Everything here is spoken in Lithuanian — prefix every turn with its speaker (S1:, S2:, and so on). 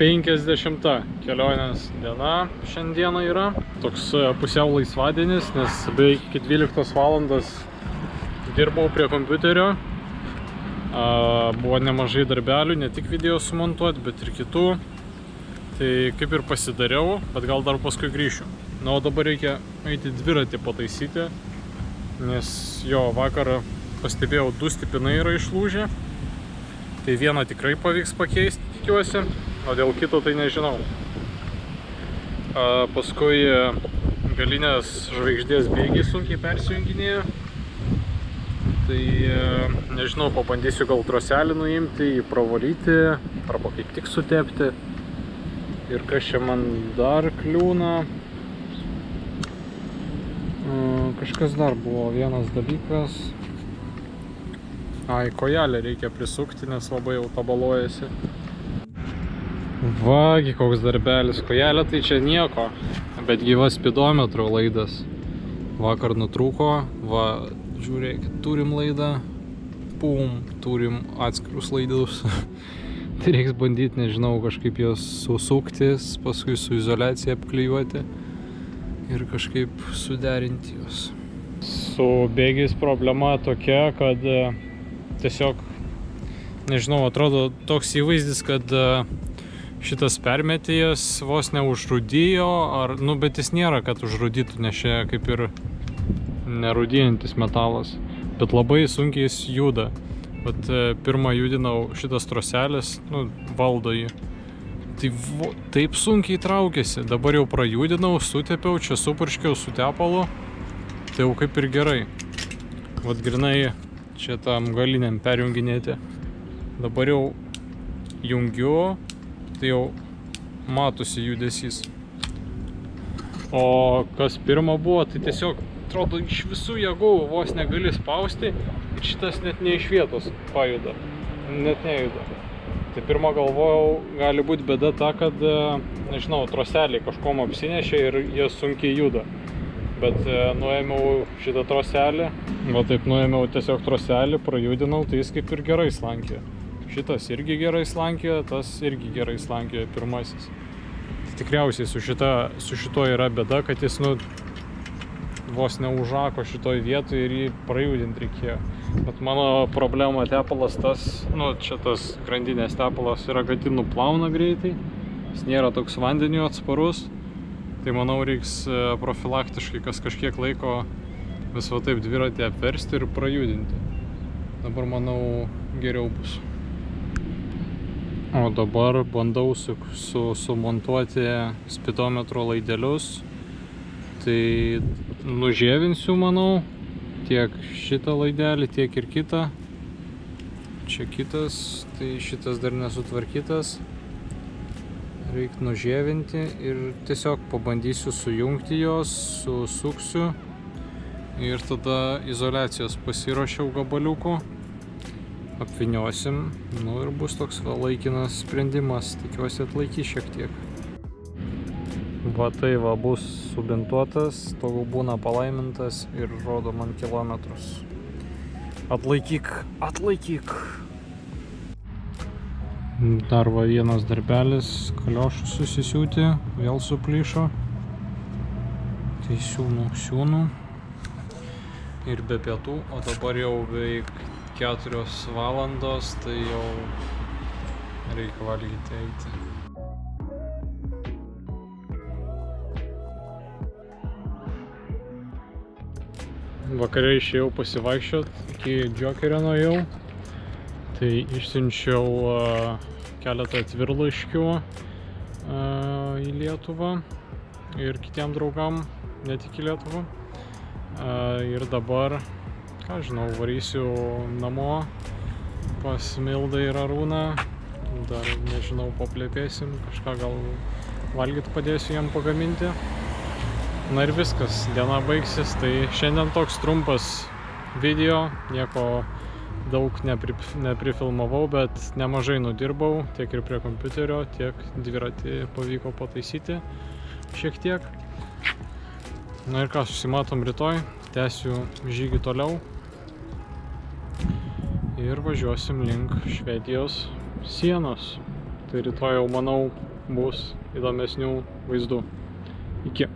S1: 50 kelionės diena šiandieną yra. Toks pusiau laisvadienis, nes beveik iki 12 valandos dirbau prie kompiuterio. Buvo nemažai darbelių, ne tik video sumontuoti, bet ir kitų. Tai kaip ir pasidariau, bet gal dar paskui grįšiu. Na, o dabar reikia eiti dviratį pataisyti, nes jo vakar pastebėjau 2 stipinai yra išlūžę. Tai vieną tikrai pavyks pakeisti, tikiuosi, o dėl kito tai nežinau. Paskui galinės žvaigždės bėgiai sunkiai persijunginėja. Tai nežinau, pabandysiu gal troselį nuimti, jį pravalyti, arba kaip tik sutepti. Ir kas čia man dar kliūna. Kažkas dar buvo vienas dalykas. Kojelę reikia prisukti, nes labai jau tabaluojasi. Vagi, koks darbelis. Kojelė tai čia nieko, bet gyva spidometro laidas. Vakar nutrūko, va, žiūrėkit, turim laidą. Pum, turim atskirus laidus. Tai reiks bandyti, nežinau, kažkaip jos susuktis, paskui su izoliacija apklijuoti ir kažkaip suderinti jos. Su bėgiais problema tokia, kad tiesiog, nežinau, atrodo toks įvaizdis, kad šitas permetėjas vos neužrūdijo, bet jis nėra, kad užrūdytų, nes čia kaip ir nerūdijantis metalas, bet labai sunkiai jis juda. Bet pirmą judinau šitas troselis, valdo jį. Tai taip sunkiai traukėsi, dabar jau prajudinau, sutepiau, čia supurškiau su tepalu, tai jau kaip ir gerai. Vat grinai čia tam galiniam perjunginėti. Dabar jau jungiu, tai jau matosi judesys. O kas pirma buvo, tai tiesiog atrodo iš visų jėgų vos negali spausti ir šitas net ne iš vietos pajuda, net nejuda. Tai pirmą galvojau, gali būti bėda ta, kad, nežinau, troseliai kažkom apsinešė ir jie sunkiai juda. Bet nuėmiau šitą troselį, va taip nuėmiau tiesiog troselį, prajudinau, tai jis kaip ir gerai slankioja. Šitas irgi gerai slankioja, tas irgi gerai slankioja pirmasis. Tai tikriausiai su šito yra bėda, kad jis vos neužako šitoj vietoj ir jį prajudinti reikėjo. Bet mano problema tepalas tas, čia tas grandinės tepalas yra, kad jį nuplauna greitai, jis nėra toks vandeniu atsparus. Tai manau reiks profilaktiškai kas kažkiek laiko vis va taip dviratį apversti ir prajudinti. Dabar manau geriau bus. O dabar bandau sumontuoti spidometro laidelius. Tai nužievinsiu, manau, tiek šitą laidelį, tiek ir kitą. Čia kitas, tai šitas dar nesutvarkytas. Reikia nužievinti ir tiesiog pabandysiu sujungti jos, susuksiu. Ir tada izoliacijos pasiruošiau gabaliukų. Apviniosim, ir bus toks laikinas sprendimas, tikiuosi atlaikys šiek tiek. Va tai va bus subintuotas, togul būna palaimintas ir rodo man kilometrus. Atlaikyk, atlaikyk! Dar va vienas darbelis, kaliošų susisiūti, vėl suplyšo. Tai siūnu. Ir be pietų, o dabar jau beveik 4 valandos, tai jau reikia valgyti eiti. Vakare išėjau pasivaikščiot, iki Džokerio nuėjau. Tai išsiunčiau keletą atvirlaiškių į Lietuvą ir kitiem draugam, ne tik į Lietuvą. Ir dabar, ką žinau, varysiu namo pas Mildą ir Arūną. Dar, nežinau, paplepėsim, kažką gal valgyt padėsiu jam pagaminti. Na ir viskas, diena baigsis, tai šiandien toks trumpas video, nieko daug neprifilmavau, bet nemažai nudirbau, tiek ir prie kompiuterio, tiek dviratį pavyko pataisyti šiek tiek. Na ir ką, susimatom rytoj, tęsiu žygį toliau ir važiuosim link Švedijos sienos. Tai rytoj jau, manau, bus įdomesnių vaizdų. Iki.